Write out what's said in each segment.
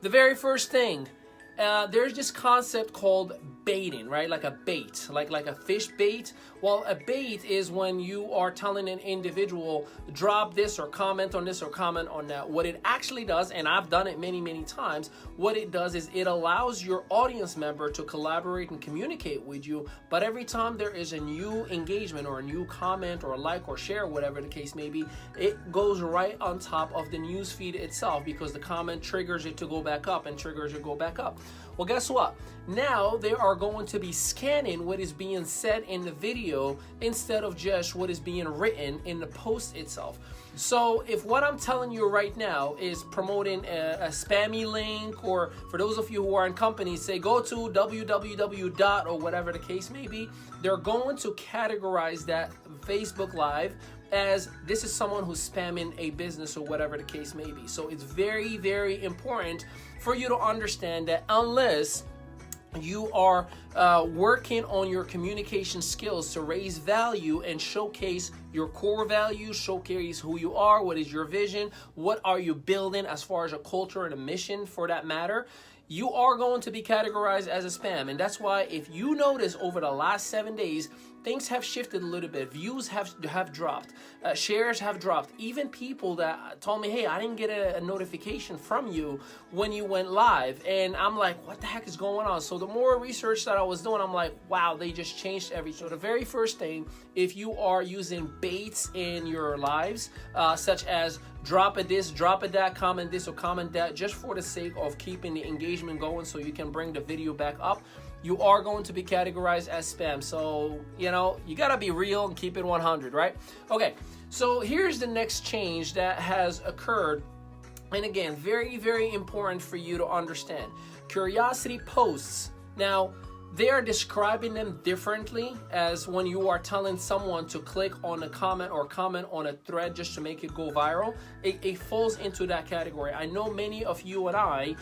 The very first thing, there's this concept called baiting, right? Like a bait, like a fish bait. Well, a bait is when you are telling an individual, drop this or comment on this or comment on that. What it actually does, and I've done it many, many times, what it does is it allows your audience member to collaborate and communicate with you. But every time there is a new engagement or a new comment or like or share, whatever the case may be, it goes right on top of the news feed itself, because the comment triggers it to go back up and triggers it to go back up. Well, guess what? Now they are going to be scanning what is being said in the video instead of just what is being written in the post itself. So if what I'm telling you right now is promoting a spammy link, or for those of you who are in companies, say go to www dot or whatever the case may be, they're going to categorize that Facebook Live as this is someone who's spamming a business or whatever the case may be. So it's very, very important for you to understand that unless you are working on your communication skills to raise value and showcase your core values, showcase who you are, what is your vision, what are you building as far as a culture and a mission for that matter, you are going to be categorized as a spam. And that's why if you notice over the last 7 days, things have shifted a little bit. Views have dropped. Shares have dropped. Even people that told me, hey, I didn't get a notification from you when you went live. And I'm like, what the heck is going on? So the more research that I was doing, I'm like, wow, they just changed everything. So the very first thing, if you are using baits in your lives, such as drop a this, drop a that, comment this or comment that, just for the sake of keeping the engagement going so you can bring the video back up, you are going to be categorized as spam. So, you know, you gotta be real and keep it 100, right? Okay, so here's the next change that has occurred. And again, very, very important for you to understand. Curiosity posts. Now, they are describing them differently, as when you are telling someone to click on a comment or comment on a thread just to make it go viral, it falls into that category. I know many of you and I,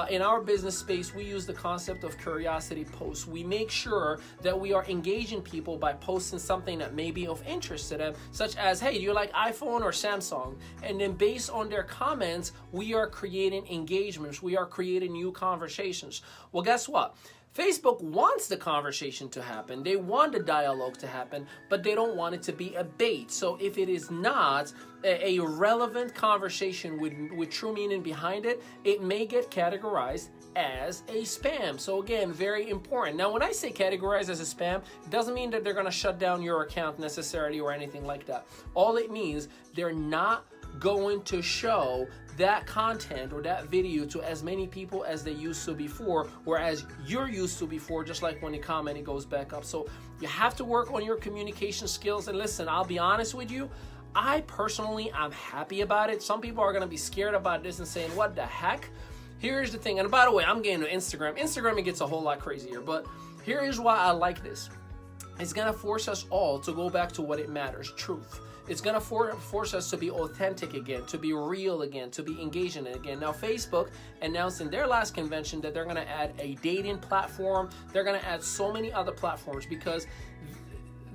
in our business space, we use the concept of curiosity posts. We make sure that we are engaging people by posting something that may be of interest to them, such as, hey, do you like iPhone or Samsung? And then based on their comments, we are creating engagements. We are creating new conversations. Well, guess what? Facebook wants the conversation to happen. They want the dialogue to happen, but they don't want it to be a bait. So if it is not a relevant conversation with true meaning behind it, it may get categorized as a spam. So again, very important. Now, when I say categorized as a spam, it doesn't mean that they're going to shut down your account necessarily or anything like that. All it means, they're not going to show that content or that video to as many people as they used to before, or as you're used to before, just like when you comment, it goes back up. So you have to work on your communication skills. And listen, I'll be honest with you, I personally, I'm happy about it. Some people are going to be scared about this and saying, what the heck? Here's the thing. And by the way, I'm getting to Instagram. Instagram, it gets a whole lot crazier, but here is why I like this. It's going to force us all to go back to what it matters, truth. It's going to force us to be authentic again, to be real again, to be engaging again. Now, Facebook announced in their last convention that they're going to add a dating platform. They're going to add so many other platforms because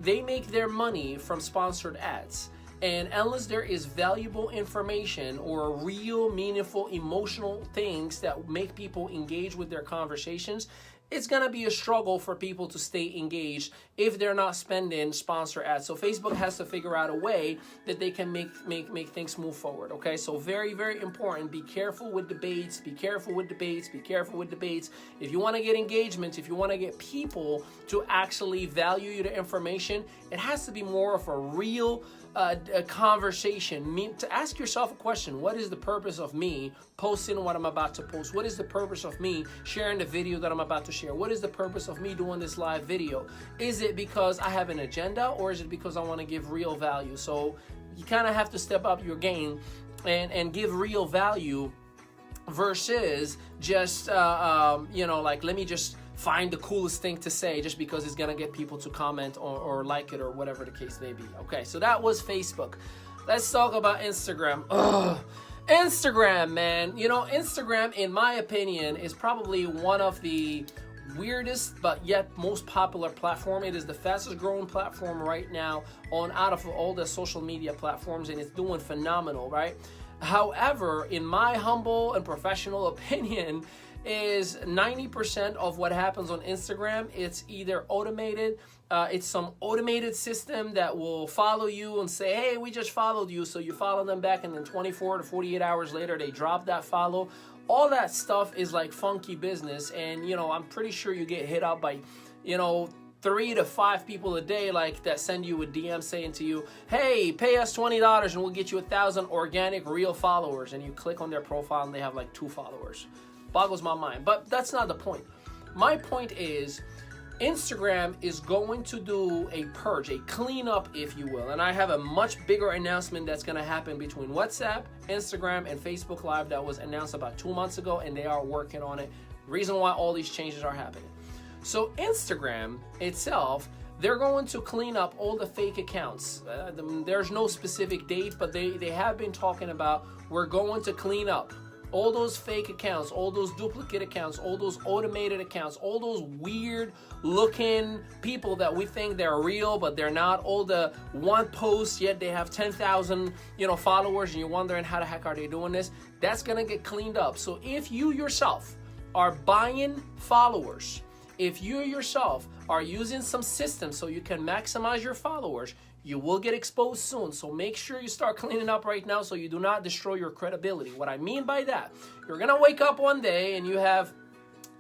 they make their money from sponsored ads. And unless there is valuable information or real, meaningful, emotional things that make people engage with their conversations, it's going to be a struggle for people to stay engaged if they're not spending sponsor ads. So Facebook has to figure out a way that they can make things move forward, okay? So very, very important. Be careful with debates. Be careful with debates. Be careful with debates. If you want to get engagement, if you want to get people to actually value the information, it has to be more of a real a conversation. To ask yourself a question: what is the purpose of me posting what I'm about to post? What is the purpose of me sharing the video that I'm about to share? What is the purpose of me doing this live video? Is it because I have an agenda, or is it because I want to give real value? So you kind of have to step up your game and give real value versus just like, let me just find the coolest thing to say just because it's gonna get people to comment or like it or whatever the case may be. Okay, so that was Facebook. Let's talk about Instagram. Instagram, man. You know, Instagram, in my opinion, is probably one of the weirdest but yet most popular platform. It is the fastest growing platform right now out of all the social media platforms, and it's doing phenomenal, right? However, in my humble and professional opinion, is 90% of what happens on Instagram, it's either automated, it's some automated system that will follow you and say, hey, we just followed you, so you follow them back, and then 24 to 48 hours later, they drop that follow. All that stuff is like funky business, and I'm pretty sure you get hit up by 3 to 5 people a day like that send you a DM saying to you, hey, pay us $20 and we'll get you 1,000 organic real followers, and you click on their profile and they have like 2 followers. Boggles my mind, but that's not the point. My point is Instagram is going to do a purge, a cleanup, if you will, and I have a much bigger announcement that's going to happen between WhatsApp, Instagram, and Facebook Live that was announced about 2 months ago, and they are working on it. Reason why all these changes are happening. So Instagram itself, they're going to clean up all the fake accounts. There's no specific date, but they have been talking about, we're going to clean up all those fake accounts, all those duplicate accounts, all those automated accounts, all those weird looking people that we think they're real, but they're not. All the one post, yet they have 10,000, followers, and you're wondering how the heck are they doing this? That's gonna get cleaned up. So if you yourself are buying followers, if you yourself are using some system so you can maximize your followers, you will get exposed soon. So make sure you start cleaning up right now so you do not destroy your credibility. What I mean by that, you're gonna wake up one day and you have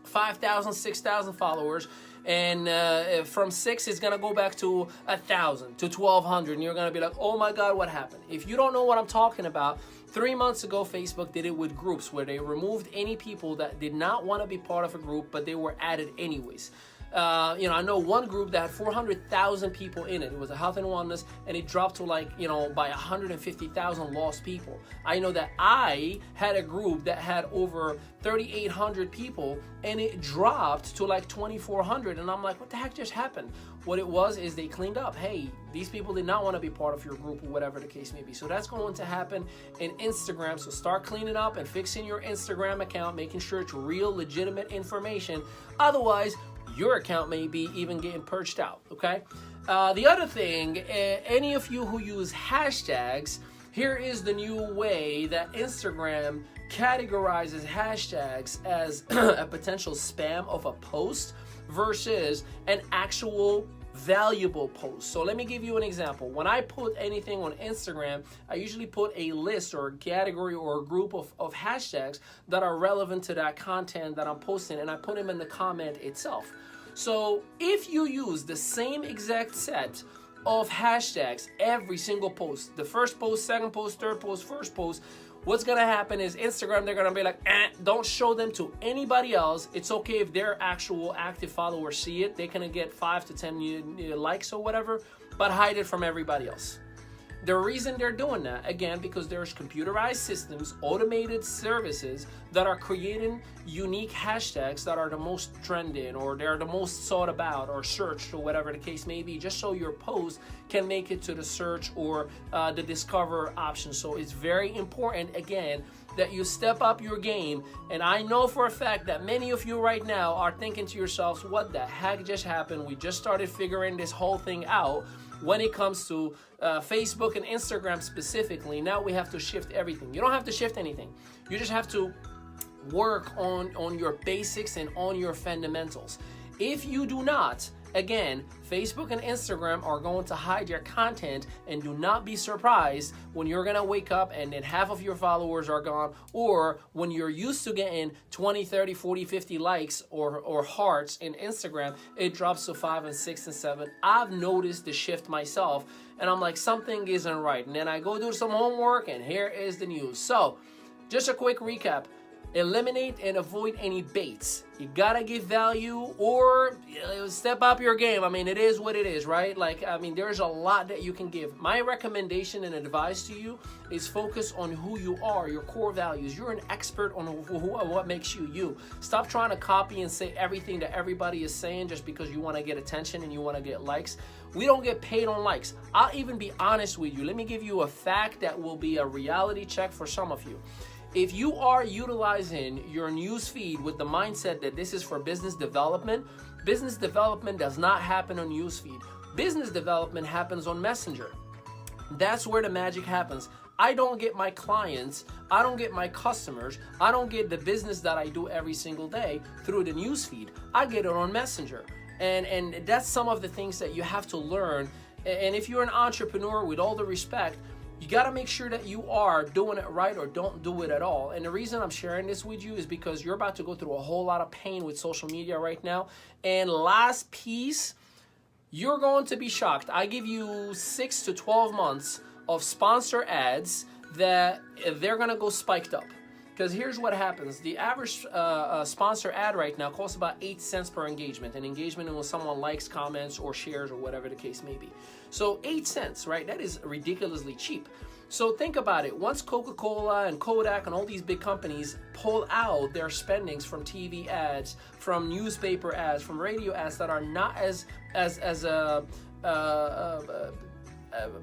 5,000, 6,000 followers, and from 6 it's gonna go back to 1,000 to 1,200, and you're gonna be like, oh my God, what happened? If you don't know what I'm talking about, 3 months ago, Facebook did it with groups where they removed any people that did not want to be part of a group, but they were added anyways. I know one group that had 400,000 people in it. It was a health and wellness, and it dropped to by 150,000 lost people. I know that I had a group that had over 3,800 people, and it dropped to like 2,400. And I'm like, what the heck just happened? What it was is they cleaned up. Hey, these people did not want to be part of your group, or whatever the case may be. So that's going to happen in Instagram. So start cleaning up and fixing your Instagram account, making sure it's real, legitimate information. Otherwise, your account may be even getting purged out, okay? The other thing, any of you who use hashtags, here is the new way that Instagram categorizes hashtags as a potential spam of a post versus an actual valuable post. So let me give you an example. When I put anything on Instagram, I usually put a list or a category or a group of hashtags that are relevant to that content that I'm posting, and I put them in the comment itself. So if you use the same exact set of hashtags every single post, the first post, second post, third post, first post, what's gonna happen is Instagram, they're gonna be like, don't show them to anybody else. It's okay if their actual active followers see it. They can get 5 to 10 likes or whatever, but hide it from everybody else. The reason they're doing that, again, because there's computerized systems, automated services that are creating unique hashtags that are the most trending, or they're the most sought about or searched, or whatever the case may be, just so your post can make it to the search or the discover option. So it's very important, again, that you step up your game. And I know for a fact that many of you right now are thinking to yourselves, what the heck just happened? We just started figuring this whole thing out. When it comes to Facebook and Instagram specifically, now we have to shift everything. You don't have to shift anything. You just have to work on your basics and on your fundamentals. If you do not, again, Facebook and Instagram are going to hide your content, and do not be surprised when you're gonna wake up and then half of your followers are gone, or when you're used to getting 20, 30, 40, 50 likes or hearts in Instagram, it drops to 5 and 6 and 7. I've noticed the shift myself, and I'm like, something isn't right. And then I go do some homework, and here is the news. So, just a quick recap. Eliminate and avoid any baits. You gotta give value, or step up your game. I mean, it is what it is, right? There's a lot that you can give. My recommendation and advice to you is focus on who you are, your core values. You're an expert on what makes you you. Stop trying to copy and say everything that everybody is saying just because you want to get attention and you want to get likes. We don't get paid on likes. I'll even be honest with you. Let me give you a fact that will be a reality check for some of you. If you are utilizing your news feed with the mindset that this is for business development does not happen on news feed. Business development happens on Messenger. That's where the magic happens. I don't get my clients, I don't get my customers, I don't get the business that I do every single day through the newsfeed. I get it on Messenger. And that's some of the things that you have to learn. And if you're an entrepreneur, with all the respect, you got to make sure that you are doing it right or don't do it at all. And the reason I'm sharing this with you is because you're about to go through a whole lot of pain with social media right now. And last piece, you're going to be shocked. I give you 6 to 12 months of sponsor ads that they're going to go spiked up. Because here's what happens. The average sponsor ad right now costs about 8 cents per engagement. An engagement when someone likes, comments, or shares, or whatever the case may be. So 8 cents, right? That is ridiculously cheap. So think about it. Once Coca-Cola and Kodak and all these big companies pull out their spendings from TV ads, from newspaper ads, from radio ads that are not as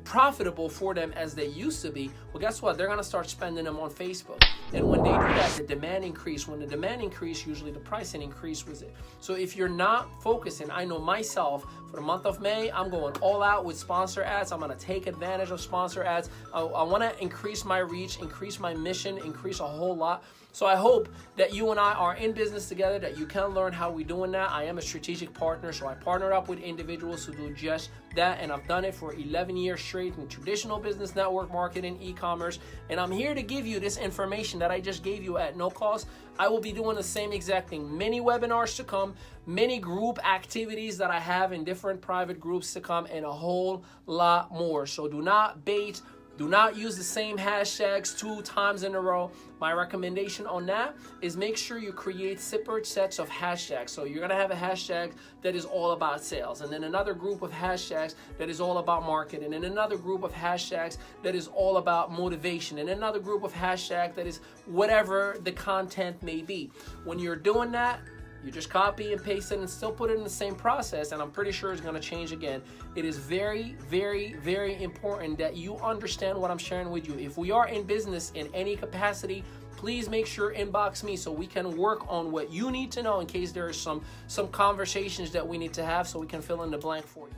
profitable for them as they used to be, well, guess what? They're going to start spending them on Facebook. And when they do that, the demand increase. When the demand increase, usually the pricing increase with it. So if you're not focusing, I know myself, for the month of May, I'm going all out with sponsor ads. I'm going to take advantage of sponsor ads. I want to increase my reach, increase my mission, increase a whole lot. So I hope that you and I are in business together, that you can learn how we're doing that. I am a strategic partner, so I partner up with individuals who do just that, and I've done it for 11 years straight in traditional business, network marketing, e-commerce, and I'm here to give you this information that I just gave you at no cost. I will be doing the same exact thing. Many webinars to come, many group activities that I have in different private groups to come, and a whole lot more. So do not bait. Do not use the same hashtags 2 times in a row. My recommendation on that is make sure you create separate sets of hashtags. So you're going to have a hashtag that is all about sales, and then another group of hashtags that is all about marketing, and another group of hashtags that is all about motivation, and another group of hashtags that is whatever the content may be. When you're doing that, you just copy and paste it and still put it in the same process, and I'm pretty sure it's going to change again. It is very, very, very important that you understand what I'm sharing with you. If we are in business in any capacity, please make sure inbox me so we can work on what you need to know in case there are some conversations that we need to have so we can fill in the blank for you.